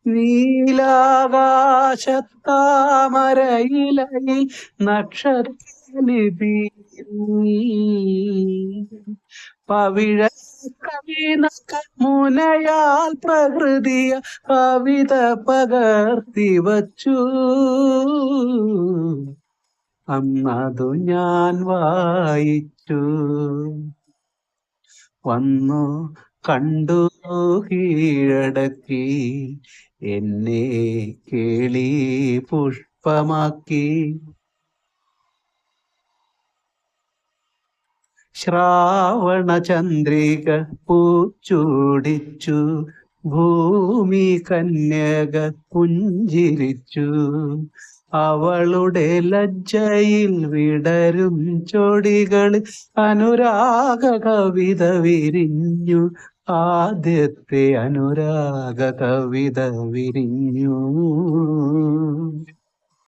നീലാകാശത്താമരയിലയിൽ നക്ഷത്രലിപി പവിഴ കവിനക്ക മുനയാൽ പ്രകൃതിയ കവിത പകർത്തി വച്ചു അന്നതു ഞാൻ വായിച്ചു വന്നു കണ്ടു കീഴടക്കി എന്നെ കേളി പുഷ്പമാക്കി ശ്രാവണ ചന്ദ്രിക പൂച്ചൂടിച്ചു ഭൂമി കന്യക പുഞ്ചിരിച്ചു അവളുടെ ലജ്ജയിൽ വിടരും ചൊടികളിൽ അനുരാഗ കവിത വിരിഞ്ഞു ആദ്യത്തെ അനുരാഗ കവിത വിരിഞ്ഞു